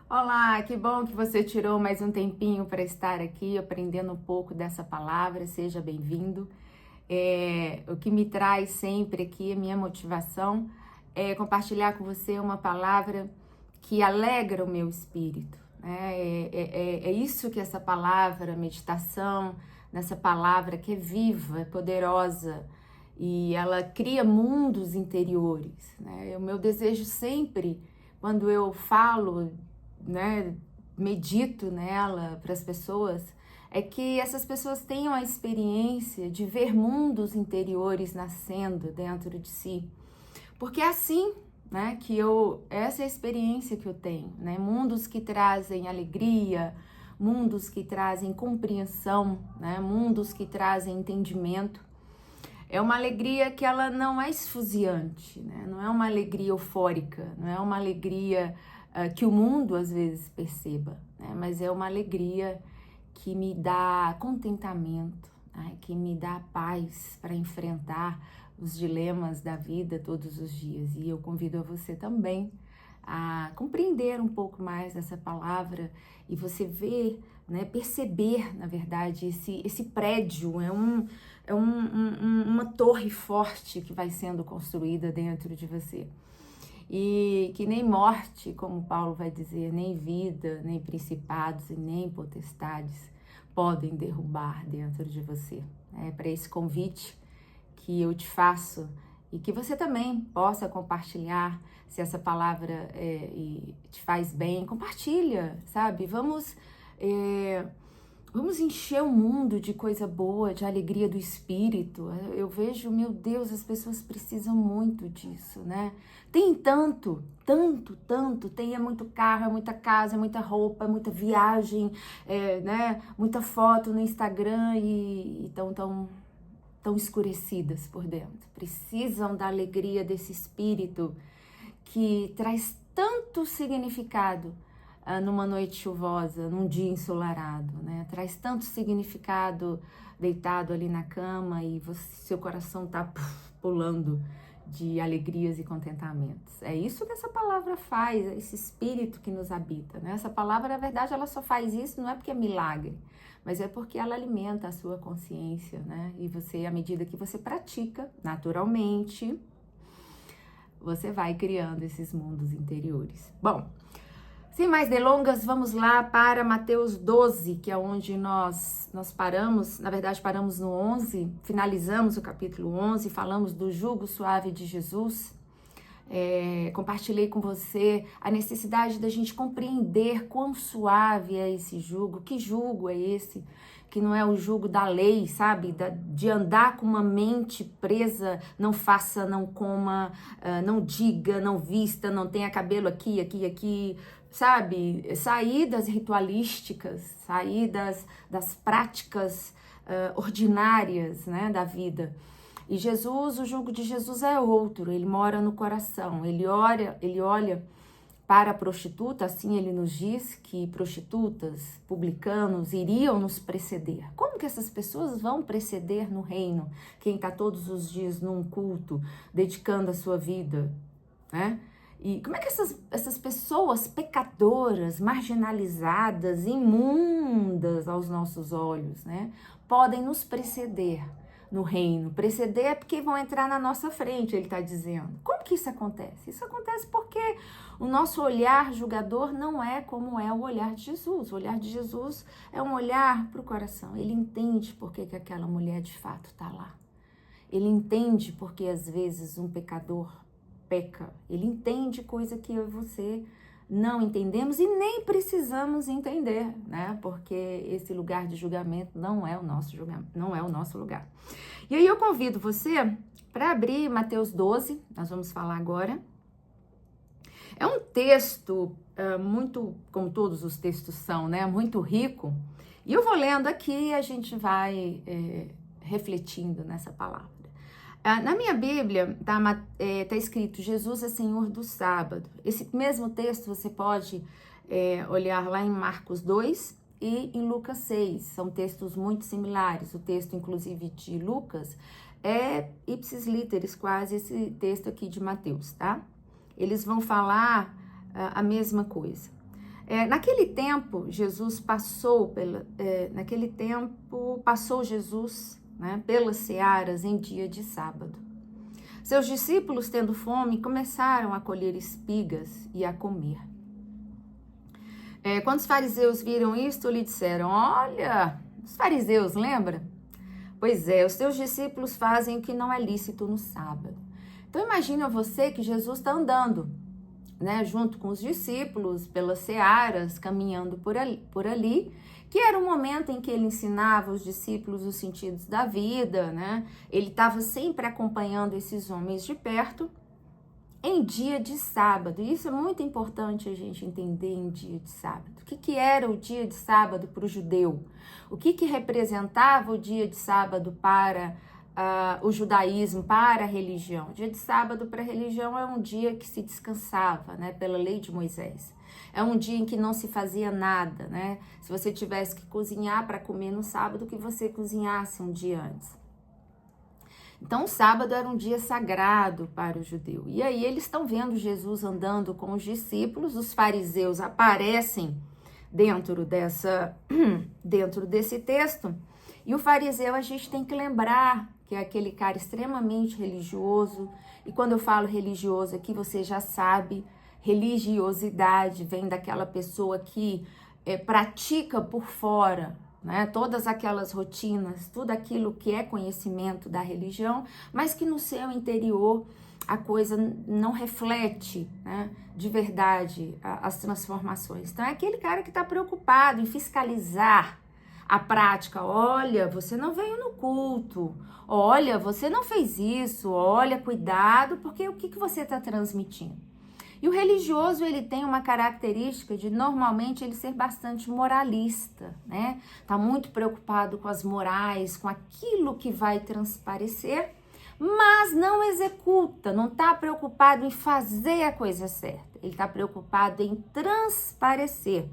Olá, que bom que você tirou mais um tempinho para estar aqui aprendendo um pouco dessa palavra. Seja bem-vindo. O que me traz sempre aqui, a minha motivação, é compartilhar com você uma palavra que alegra o meu espírito, né? É isso que essa palavra, meditação, nessa palavra que é viva, é poderosa e ela cria mundos interiores, né? O meu desejo sempre, quando eu falo, né, medito nela para as pessoas, é que essas pessoas tenham a experiência de ver mundos interiores nascendo dentro de si. Porque é assim, né, essa é a experiência que eu tenho, né? Mundos que trazem alegria, mundos que trazem compreensão, né? Mundos que trazem entendimento. É uma alegria que ela não é esfuziante, né? Não é uma alegria eufórica, não é uma alegria que o mundo às vezes perceba, né? Mas é uma alegria que me dá contentamento, né? Que me dá paz para enfrentar os dilemas da vida todos os dias. E eu convido a você também a compreender um pouco mais essa palavra e você ver, né, perceber, na verdade, esse prédio uma torre forte que vai sendo construída dentro de você. E que nem morte, como Paulo vai dizer, nem vida, nem principados e nem potestades podem derrubar dentro de você. É para esse convite que eu te faço e que você também possa compartilhar. Se essa palavra te faz bem, compartilha, sabe? Vamos encher o mundo de coisa boa, de alegria do espírito. Eu vejo, meu Deus, as pessoas precisam muito disso, né? Tem tanto, tem muito carro, muita casa, muita roupa, muita viagem, né? Muita foto no Instagram e tão escurecidas por dentro. Precisam da alegria desse espírito que traz tanto significado numa noite chuvosa, num dia ensolarado, né? Traz tanto significado deitado ali na cama e seu coração tá pulando de alegrias e contentamentos. É isso que essa palavra faz, é esse espírito que nos habita, né? Essa palavra, na verdade, ela só faz isso, não é porque é milagre, mas é porque ela alimenta a sua consciência, né? E você, à medida que você pratica, naturalmente, você vai criando esses mundos interiores. Bom, sem mais delongas, vamos lá para Mateus 12, que é onde nós paramos. Na verdade, paramos no 11, finalizamos o capítulo 11, falamos do jugo suave de Jesus. Compartilhei com você a necessidade da gente compreender quão suave é esse jugo, que jugo é esse, que não é o jugo da lei, sabe? De andar com uma mente presa, não faça, não coma, não diga, não vista, não tenha cabelo aqui, sabe? Sair das ritualísticas, sair das práticas ordinárias, né, da vida. E Jesus, o jugo de Jesus é outro, ele mora no coração, ele olha para a prostituta, assim ele nos diz que prostitutas, publicanos iriam nos preceder. Como que essas pessoas vão preceder no reino? Quem está todos os dias num culto, dedicando a sua vida, né? E como é que essas pessoas pecadoras, marginalizadas, imundas aos nossos olhos, né, podem nos preceder no reino? Preceder é porque vão entrar na nossa frente, ele está dizendo. Como que isso acontece? Isso acontece porque o nosso olhar julgador não é como é o olhar de Jesus. O olhar de Jesus é um olhar para o coração. Ele entende por que aquela mulher de fato está lá. Ele entende porque às vezes um pecador peca. Ele entende coisa que eu e você não entendemos e nem precisamos entender, né? Porque esse lugar de julgamento não é o nosso julgamento, não é o nosso lugar. E aí eu convido você para abrir Mateus 12, nós vamos falar agora. É um texto muito, como todos os textos são, né? Muito rico. E eu vou lendo aqui e a gente vai refletindo nessa palavra. Na minha Bíblia tá escrito Jesus é Senhor do sábado. Esse mesmo texto você pode olhar lá em Marcos 2 e em Lucas 6. São textos muito similares. O texto, inclusive, de Lucas é ipsis literis, quase esse texto aqui de Mateus, tá? Eles vão falar a mesma coisa. Naquele tempo, Jesus passou Jesus, né, pelas searas em dia de sábado. Seus discípulos, tendo fome, começaram a colher espigas e a comer. Quando os fariseus viram isto, lhe disseram: olha, os fariseus, lembra? Pois é, os teus discípulos fazem o que não é lícito no sábado. Então imagina você que Jesus está andando, né, junto com os discípulos pelas searas, caminhando por ali, que era um momento em que ele ensinava os discípulos os sentidos da vida, né? Ele estava sempre acompanhando esses homens de perto em dia de sábado. E isso é muito importante a gente entender em dia de sábado. O que era o dia de sábado para o judeu? O que representava o dia de sábado para o judaísmo, para a religião? O dia de sábado para a religião é um dia que se descansava, né, pela lei de Moisés. É um dia em que não se fazia nada, né? Se você tivesse que cozinhar para comer no sábado, que você cozinhasse um dia antes. Então, o sábado era um dia sagrado para o judeu. E aí eles estão vendo Jesus andando com os discípulos, os fariseus aparecem dentro desse texto. E o fariseu, a gente tem que lembrar que é aquele cara extremamente religioso. E quando eu falo religioso aqui, você já sabe, religiosidade vem daquela pessoa que pratica por fora, né, todas aquelas rotinas, tudo aquilo que é conhecimento da religião, mas que no seu interior a coisa não reflete, né, de verdade as transformações. Então é aquele cara que está preocupado em fiscalizar a prática. Olha, você não veio no culto. Olha, você não fez isso. Olha, cuidado, porque o que você está transmitindo? E o religioso, ele tem uma característica de, normalmente, ele ser bastante moralista, né? Tá muito preocupado com as morais, com aquilo que vai transparecer, mas não executa, não tá preocupado em fazer a coisa certa. Ele tá preocupado em transparecer.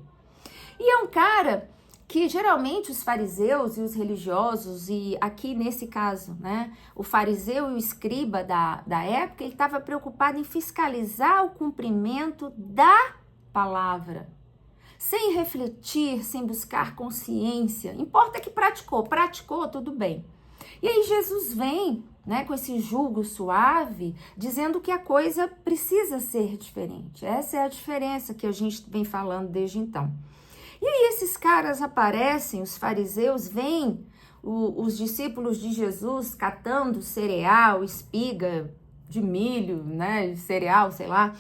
E é um cara que geralmente os fariseus e os religiosos, e aqui nesse caso, né, o fariseu e o escriba da época, ele estava preocupado em fiscalizar o cumprimento da palavra, sem refletir, sem buscar consciência. Importa que praticou, tudo bem. E aí Jesus vem, né, com esse jugo suave, dizendo que a coisa precisa ser diferente. Essa é a diferença que a gente vem falando desde então. E aí esses caras aparecem, os fariseus, vêm os discípulos de Jesus catando cereal, espiga de milho, né, cereal, sei lá.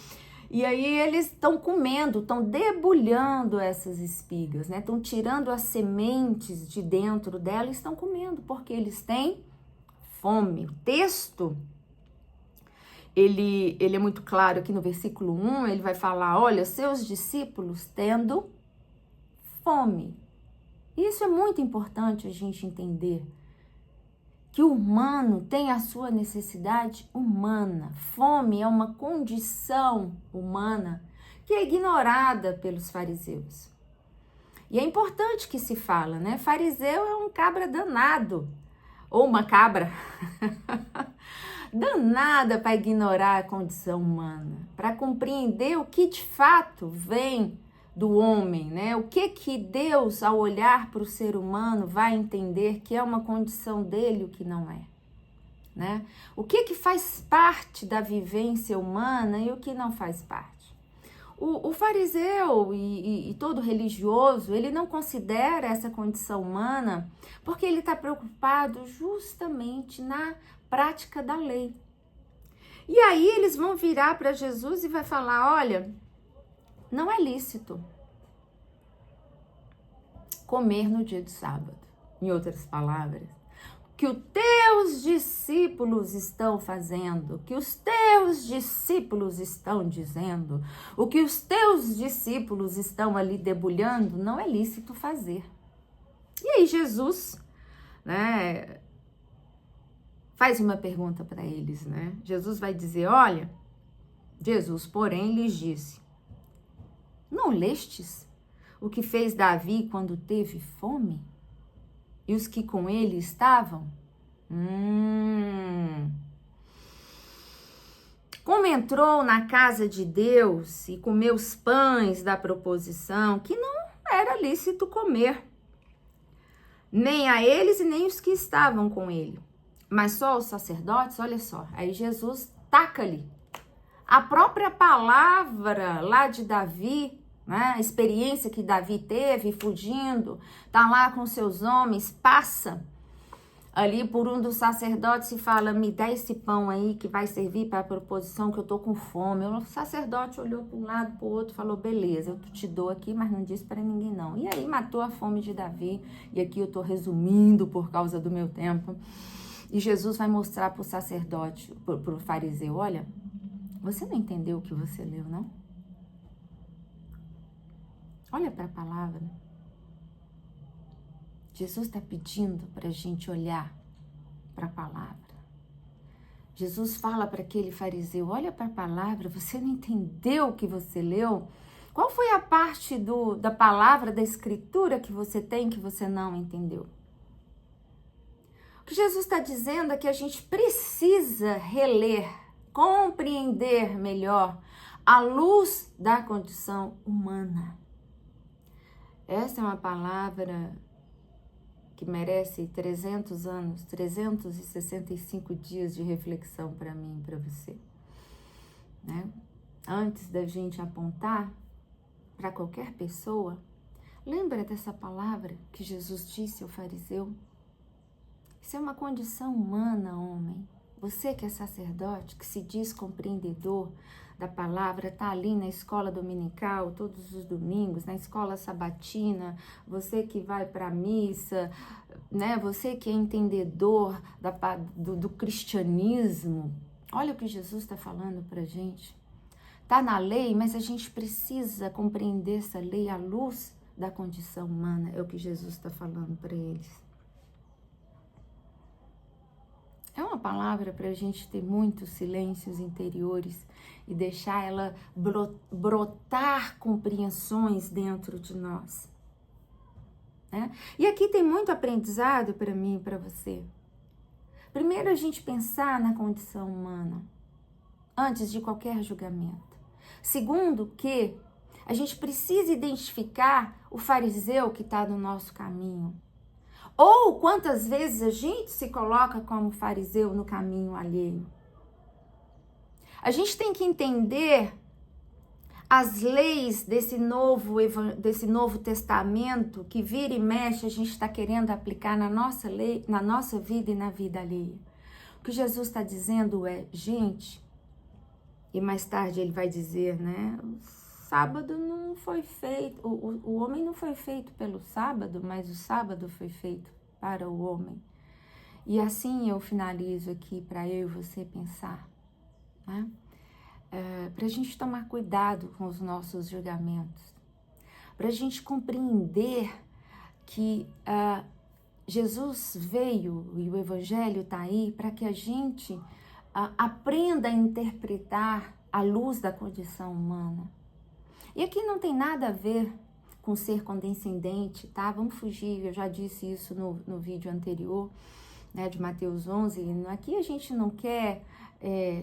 E aí eles estão comendo, estão debulhando essas espigas, né? Estão tirando as sementes de dentro dela e estão comendo, porque eles têm fome. O texto, ele é muito claro aqui no versículo 1, ele vai falar, olha, seus discípulos tendo fome. Isso é muito importante a gente entender, que o humano tem a sua necessidade humana. Fome é uma condição humana que é ignorada pelos fariseus. E é importante que se fala, né? Fariseu é um cabra danado, ou uma cabra danada para ignorar a condição humana, para compreender o que de fato vem do homem, né? O que Deus, ao olhar para o ser humano, vai entender que é uma condição dele, o que não é, né? O que faz parte da vivência humana e o que não faz parte. O fariseu e todo religioso, ele não considera essa condição humana porque ele está preocupado justamente na prática da lei. E aí eles vão virar para Jesus e vai falar, olha, não é lícito comer no dia de sábado. Em outras palavras, o que os teus discípulos estão fazendo, o que os teus discípulos estão dizendo, o que os teus discípulos estão ali debulhando, não é lícito fazer. E aí Jesus, né, faz uma pergunta para eles, né? Jesus vai dizer, olha, Jesus, porém, lhes disse, não lestes o que fez Davi quando teve fome? E os que com ele estavam? Como entrou na casa de Deus e comeu os pães da proposição, que não era lícito comer, nem a eles e nem os que estavam com ele, mas só os sacerdotes. Olha só, aí Jesus taca-lhe a própria palavra lá de Davi, né? A experiência que Davi teve fugindo, tá lá com seus homens, passa ali por um dos sacerdotes e fala: me dá esse pão aí que vai servir para a proposição, que eu tô com fome. O sacerdote olhou para um lado, para o outro, falou: beleza, eu te dou aqui, mas não disse para ninguém não. E aí matou a fome de Davi. E aqui eu tô resumindo por causa do meu tempo. E Jesus vai mostrar para o sacerdote, para o fariseu: olha, você não entendeu o que você leu, não? Olha para a palavra. Jesus está pedindo para a gente olhar para a palavra. Jesus fala para aquele fariseu: olha para a palavra, você não entendeu o que você leu? Qual foi a parte da palavra, da escritura que você tem que você não entendeu? O que Jesus está dizendo é que a gente precisa reler, compreender melhor à luz da condição humana. Essa é uma palavra que merece 300 anos, 365 dias de reflexão para mim e para você, né? Antes da gente apontar para qualquer pessoa, lembra dessa palavra que Jesus disse ao fariseu? Isso é uma condição humana, homem. Você que é sacerdote, que se diz compreendedor da palavra, tá ali na escola dominical todos os domingos, na escola sabatina, você que vai para a missa, né? Você que é entendedor do cristianismo. Olha o que Jesus está falando para a gente. Tá na lei, mas a gente precisa compreender essa lei à luz da condição humana. É o que Jesus está falando para eles. É uma palavra para a gente ter muitos silêncios interiores e deixar ela brotar compreensões dentro de nós, né? E aqui tem muito aprendizado para mim e para você. Primeiro, a gente pensar na condição humana antes de qualquer julgamento. Segundo, que a gente precisa identificar o fariseu que está no nosso caminho. Ou quantas vezes a gente se coloca como fariseu no caminho alheio. A gente tem que entender as leis desse novo testamento que vira e mexe a gente está querendo aplicar na nossa lei, na nossa vida e na vida alheia. O que Jesus está dizendo é: gente, e mais tarde ele vai dizer, né? O sábado não foi feito, o homem não foi feito pelo sábado, mas o sábado foi feito para o homem. E assim eu finalizo aqui para eu e você pensar, né? Para a gente tomar cuidado com os nossos julgamentos, para a gente compreender que Jesus veio e o Evangelho está aí para que a gente aprenda a interpretar à luz da condição humana. E aqui não tem nada a ver com ser condescendente, tá? Vamos fugir, eu já disse isso no vídeo anterior, né, de Mateus 11. Aqui a gente não quer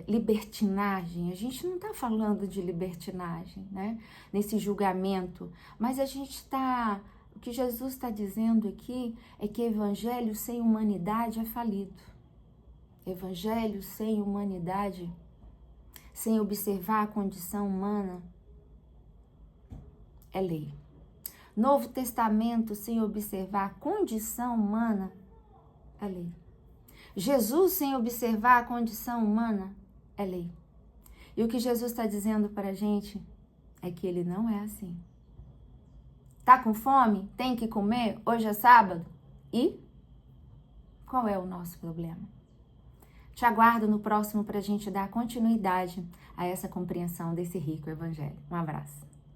libertinagem, a gente não tá falando de libertinagem, né, nesse julgamento, mas a gente tá, o que Jesus está dizendo aqui é que evangelho sem humanidade é falido. Evangelho sem humanidade, sem observar a condição humana, é lei. Novo Testamento sem observar a condição humana é lei. Jesus sem observar a condição humana é lei. E o que Jesus está dizendo para a gente é que ele não é assim. Tá com fome? Tem que comer? Hoje é sábado? E qual é o nosso problema? Te aguardo no próximo para a gente dar continuidade a essa compreensão desse rico evangelho. Um abraço.